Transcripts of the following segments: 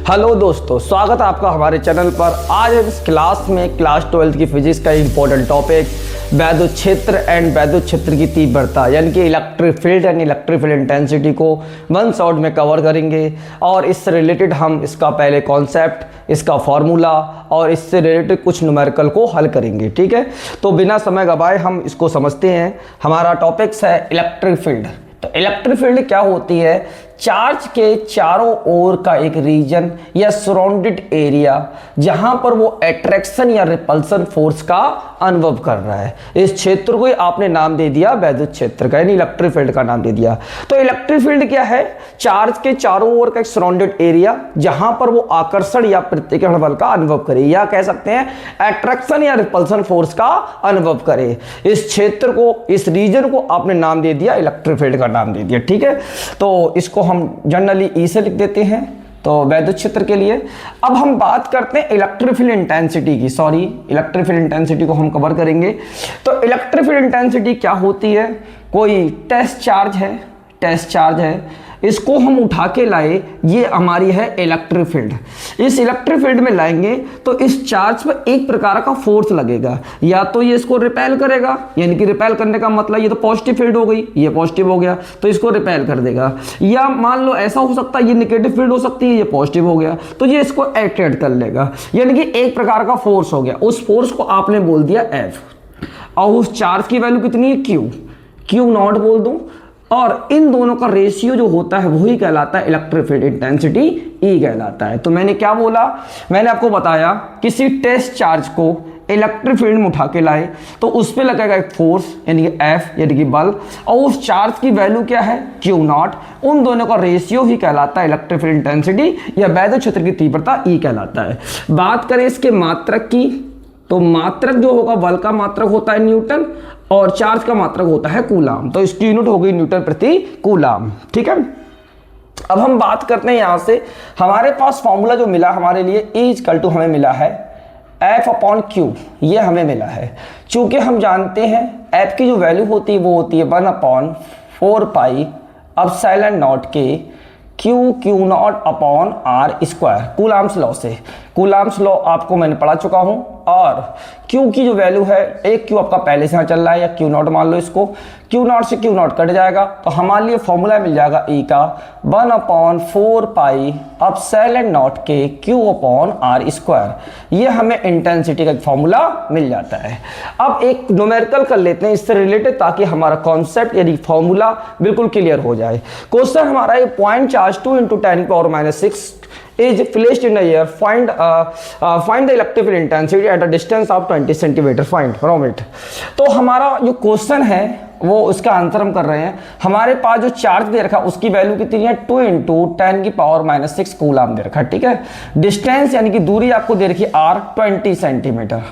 Hello दोस्तों, स्वागत है आपका हमारे चैनल पर। आज हम इस क्लास में क्लास 12th की फिजिक्स का इंपॉर्टेंट टॉपिक वैद्युत क्षेत्र एंड वैद्युत क्षेत्र की तीव्रता यानी कि electric field and electric field intensity को वन शॉट में कवर करेंगे। और इससे रिलेटेड हम इसका पहले कॉन्सेप्ट, इसका फॉर्मूला और इससे रिलेटेड कुछ न्यूमेरिकल को हल करेंगे। ठीक है, तो बिना समय गवाए हम इसको समझते हैं। हमारा टॉपिक्स है इलेक्ट्रिक फील्ड। तो इलेक्ट्रिक फील्ड क्या होती है? चार्ज के चारों ओर का एक रीजन या सराउंडेड एरिया जहां पर वो अट्रैक्शन या रिपल्सन फोर्स का अनुभव कर रहा है। इस क्षेत्र को आपने नाम दे दिया वैद्युत क्षेत्र का, यानी इलेक्ट्रिक फील्ड का नाम दे दिया। तो इलेक्ट्रिक फील्ड क्या है? चार्ज के चारों ओर का एक सराउंडेड एरिया जहां पर वो आकर्षण या प्रतिकर्षण बल का अनुभव करे, या कह सकते हैं अट्रैक्शन या रिपल्सन फोर्स का अनुभव करे। इस क्षेत्र को, इस रीजन को आपने नाम दे दिया इलेक्ट्रिक फील्ड का नाम दे दिया। ठीक है, तो इसको हम जनरली ई से लिख देते हैं तो वैद्युत क्षेत्र के लिए। अब हम बात करते हैं इलेक्ट्रिक फील्ड इंटेंसिटी की। इलेक्ट्रिक फील्ड इंटेंसिटी को हम कवर करेंगे। तो इलेक्ट्रिक फील्ड इंटेंसिटी क्या होती है? कोई टेस्ट चार्ज है, इसको हम उठा के लाए, ये हमारी है इलेक्ट्रिक फील्ड। इस इलेक्ट्रिक फील्ड में लाएंगे तो इस चार्ज पर एक प्रकार का फोर्स लगेगा, या तो ये इसको रिपेल करेगा, यानी कि रिपेल करने का मतलब ये तो पॉजिटिव फील्ड हो गई, ये पॉजिटिव हो गया तो इसको रिपेल कर देगा। या मान लो ऐसा हो सकता है ये नेगेटिव फील्ड हो सकती है, ये पॉजिटिव हो गया तो ये इसको अट्रैक्ट कर लेगा, यानी कि एक प्रकार का फोर्स हो गया। उस फोर्स को आपने बोल दिया एफ, और उस चार्ज की वैल्यू कितनी है? क्यू नॉट बोल दूं, और इन दोनों का रेशियो जो होता है वही कहलाता है इलेक्ट्रिक फील्ड इंटेंसिटी, ई कहलाता है। तो मैंने क्या बोला? मैंने आपको बताया किसी टेस्ट चार्ज को इलेक्ट्रिक फील्ड में उठा के लाए तो उस पर लगेगा एक फोर्स यानी कि एफ यानी कि बल, और उस चार्ज की वैल्यू क्या है? Q not. उन दोनों का रेशियो ही कहलाता है इलेक्ट्रिक फील्ड इंटेंसिटी या वैद्युत क्षेत्र की तीव्रता, ई कहलाता है। बात करें इसके मात्रक की, तो मात्रक जो होगा, बल का मात्रक होता है न्यूटन और चार्ज का मात्रक होता है कूलाम। तो इसकी यूनिट हो गई न्यूटन प्रति कूलाम। ठीक है, अब हम बात करते हैं यहां से। हमारे पास फॉर्मूला जो मिला हमारे लिए, E इक्वल टू हमें मिला है F अपॉन Q, ये हमें मिला है। चूंकि हम जानते हैं F की जो वैल्यू होती है वो होती है 1 अपॉन 4 पाई एप्सिलॉन नॉट के q naught upon r square, Coulomb's law से। कूलाम्स लॉ आपको मैंने पढ़ा चुका हूं। और क्यू की जो वैल्यू है, एक क्यू आपका पहले से यहाँ चल रहा है, या क्यू नॉट मान लो इसको, क्यू नॉट से क्यू नॉट कट जाएगा तो हमारे लिए फॉर्मूला मिल जाएगा ई का 1 अपॉन 4 पाई एप्सिलॉन नॉट के क्यू अपॉन आर स्क्वायर। ये हमें इंटेंसिटी का एक फॉर्मूला मिल जाता है। अब एक न्यूमेरिकल कर लेते हैं इससे रिलेटेड, ताकि हमारा कॉन्सेप्ट यानी फॉर्मूला बिल्कुल क्लियर हो जाए। क्वेश्चन हमारा ये point charge 2 × 10⁻⁶ is placed in the air. Find the electric field intensity at a distance of 20 centimeter. Find from it. तो हमारा जो क्वेश्चन है वो उसका आंसर हम कर रहे हैं। हमारे पास जो चार्ज दे रखा है उसकी वैल्यू कितनी है? 2 × 10⁻⁶ कूलाम दे रखा है। ठीक है, डिस्टेंस यानी कि दूरी आपको दे रखी r 20 सेंटीमीटर।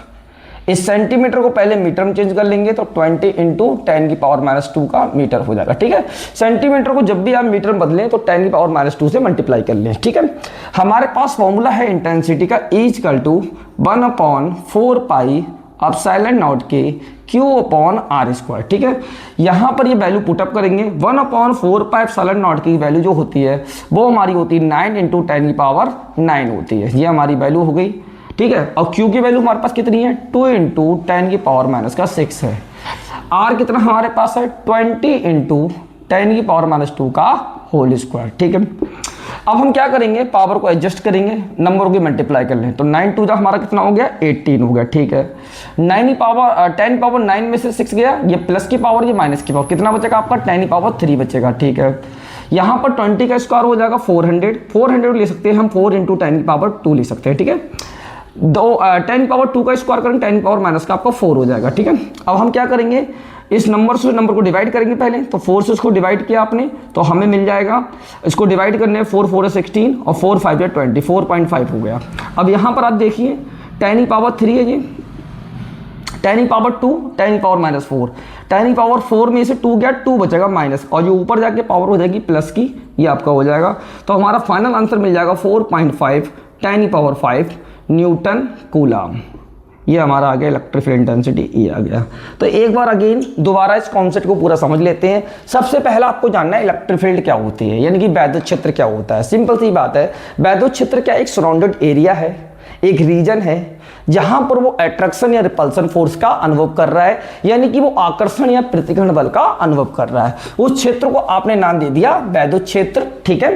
इस सेंटीमीटर को पहले मीटर में चेंज कर लेंगे तो 20 × 10⁻² का मीटर हो जाएगा। ठीक है, सेंटीमीटर को जब भी आप मीटर में बदलें तो 10⁻² से मल्टीप्लाई कर लें। ठीक है, हमारे पास फॉर्मूला है इंटेंसिटी का, E equal to 1 upon 4 pi epsilon naught के क्यू अपॉन आर स्क्वायर। ठीक है, यहां पर ये वैल्यू पुटअप करेंगे। 1 अपॉन 4 पाई एप्सिलॉन नॉट की वैल्यू जो होती है वो हमारी होती है 9 × 10⁻⁹ होती है। ये हमारी वैल्यू हो गई। ठीक है, और Q की वैल्यू हमारे पास कितनी है? 2 × 10⁻⁶ है। R कितना हमारे पास है? 20 × 10⁻² का होल स्क्वायर। ठीक है, अब हम क्या करेंगे? पावर को एडजस्ट करेंगे, नंबर को मल्टीप्लाई कर लें तो 9 2 हमारा कितना हो गया? 18 हो गया। ठीक है, 10 पावर 9 में से 6 गया, ये प्लस की पावर, ये माइनस की पावर, कितना बचेगा आपका? 10⁻³ बचेगा। ठीक है, यहाँ पर 20 का स्क्वायर हो जाएगा 400 ले सकते हैं हम, 4 × 10⁻² ले सकते हैं। ठीक है, 10⁻² का स्क्वायर करें 10⁻- का आपका 4 हो जाएगा। ठीक है, अब हम क्या करेंगे? इस नंबर से नंबर को डिवाइड करेंगे पहले, तो 4 से उसको डिवाइड किया आपने तो हमें मिल जाएगा, इसको डिवाइड करने 4 4 16 और 4 5 20, 4.5 हो गया। अब यहाँ पर आप देखिए 10⁻³ है, ये 10⁻², 10⁻⁻4, 10⁻4 में से 2 गया, 2 बचेगा माइनस, और जो ऊपर जाके पावर हो जाएगी प्लस की, ये आपका हो जाएगा। तो हमारा फाइनल आंसर मिल जाएगा 4.5 10⁻5 न्यूटन कूलाम। ये हमारा आ गया इलेक्ट्रिक फील्ड इंटेंसिटी, ये आ गया। तो एक बार अगेन दोबारा इस कॉन्सेप्ट को पूरा समझ लेते हैं। सबसे पहला आपको जानना है इलेक्ट्रिक फील्ड क्या होती है, यानी कि वैद्युत क्षेत्र क्या होता है। सिंपल सी बात है, वैद्युत क्षेत्र क्या एक सराउंडेड एरिया है, एक रीजन है जहां पर वो अट्रैक्शन या रिपल्सन फोर्स का अनुभव कर रहा है, यानी कि वो आकर्षण या प्रतिकर्षण बल का अनुभव कर रहा है। उस क्षेत्र को आपने नाम दे दिया वैद्युत क्षेत्र, ठीक है।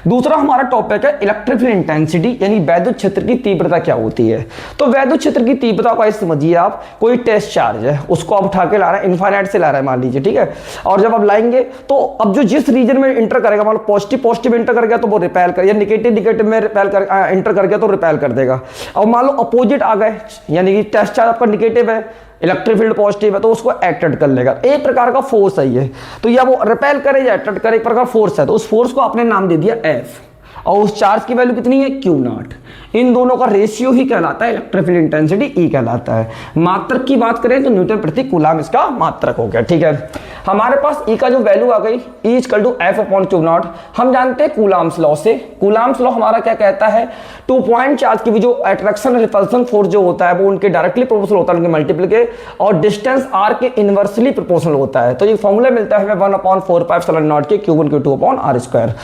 दूसरा हमारा टॉपिक है इलेक्ट्रिक फील्ड इंटेंसिटी, यानी वैद्युत क्षेत्र की तीव्रता क्या होती है। तो वैद्युत क्षेत्र की तीव्रता को ऐसे समझिए आप, कोई टेस्ट चार्ज है, उसको आप उठा के ला रहे हैं, इनफाइनाइट से ला रहे हैं मान लीजिए, ठीक है। और जब आप लाएंगे तो अब जो जिस रीजन में इंटर करेगा, मान लो पॉजिटिव इंटर कर गया तो वो रिपेल कर, या निगेटिव में रिपेल कर इंटर कर गया तो रिपेल कर देगा। और मान लो अपोजिट आ गए, यानी कि टेस्ट चार्ज आपका निगेटिव है, इलेक्ट्रिक फील्ड पॉजिटिव है, तो उसको अट्रैक्ट कर लेगा। एक प्रकार का फोर्स है ये, तो या वो रिपेल करे या अट्रैक्ट करे, एक प्रकार फोर्स है। तो उस फोर्स को आपने नाम दे दिया एफ, और उस चार्ज की वैल्यू कितनी है, क्यू नॉट। इन दोनों का रेशियो ही कहलाता है इलेक्ट्रिक फील्ड इंटेंसिटी, ई कहलाता है। मात्रक की बात करें तो न्यूटन प्रति कूलम इसका मात्रक हो गया, ठीक है। हमारे पास ई का जो वैल्यू आ गई, E equal to F upon q naught. हम जानते हैं कूलम्स लॉ से, कूलम्स लॉ हमारा क्या कहता है, 2 पॉइंट चार्ज की भी जो अट्रैक्शन और रिपल्सन फोर्स जो होता है वो उनके डायरेक्टली प्रोपोर्शनल होता है, उनके मल्टीपल के, और डिस्टेंस आर के इनवर्सली प्रोपोर्शनल होता है। तो ये फॉर्मूला मिलता है 1/4πε0 के Q1 Q2 upon R square.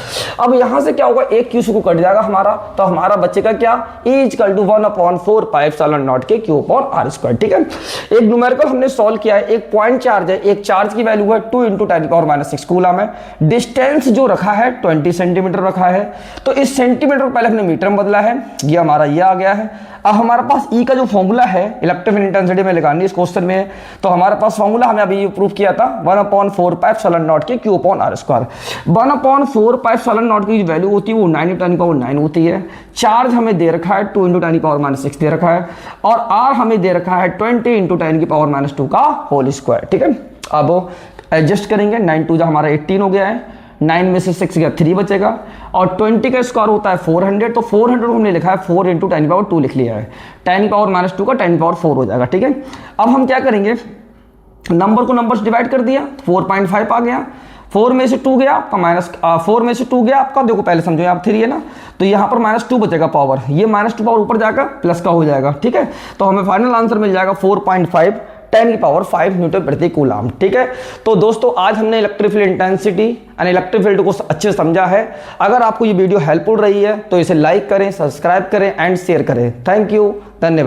अब यहां से क्या होगा, एक Q को कट जाएगा हमारा, तो हमारा बचेगा क्या, E इक्वल टू 1/4πε0 के Q अपॉन R स्क्वायर, ठीक है। एक न्यूमेरिकल हमने सॉल्व किया है, एक पॉइंट चार्ज है, एक चार्ज की वैल्यू है 2 × 10⁻⁶ कूलम है, डिस्टेंस जो रखा है 20 सेंटीमीटर रखा है। तो इस सेंटीमीटर को पहले हमने मीटर में बदला है, ये हमारा ये आ गया है। अब हमारे पास ई का जो फॉर्मूला है इलेक्ट्रिक फील्ड इंटेंसिटी में लगानी इस क्वेश्चन में, तो हमारे पास फॉर्मूला हमने अभी प्रूव किया था 1/4πε0 के Q अपॉन R स्क्वायर। 1/4πε0 की वैल्यू होती है वो 9 × 10⁻⁹ होती है। चार्ज हमें दे रखा है 2 × 10⁻⁶ दे रखा है, और R हमें दे रखा है 20 × 10⁻² का होल स्क्वायर, ठीक है। अब एडजस्ट करेंगे, 9 2 हमारा 18 हो गया है, 9 में से 6 गया 3 बचेगा, और 20 का स्क्वायर होता है 400, तो 400 हमने लिखा है 4 × 10⁻² लिख लिया है, 10⁻² का 10⁻4 हो जाएगा, ठीक है। अब हम क्या करेंगे, नंबर को नंबर से डिवाइड कर दिया, 4.5 आ गया, 4 में से 2 गया आपका 4 में से 2 गया आपका, देखो पहले समझो आप 3 है ना, तो यहाँ पर -2 बचेगा पावर, ये -2 पावर ऊपर जाएगा प्लस का हो जाएगा, ठीक है। तो हमें फाइनल आंसर मिल जाएगा 4.5 10⁵ न्यूटन प्रति कूलम, ठीक है। तो दोस्तों आज हमने electric field intensity and electric field को अच्छे से समझा है। अगर आपको ये वीडियो हेल्पफुल रही है तो इसे लाइक करें, सब्सक्राइब करें एंड शेयर करें। थैंक यू, धन्यवाद।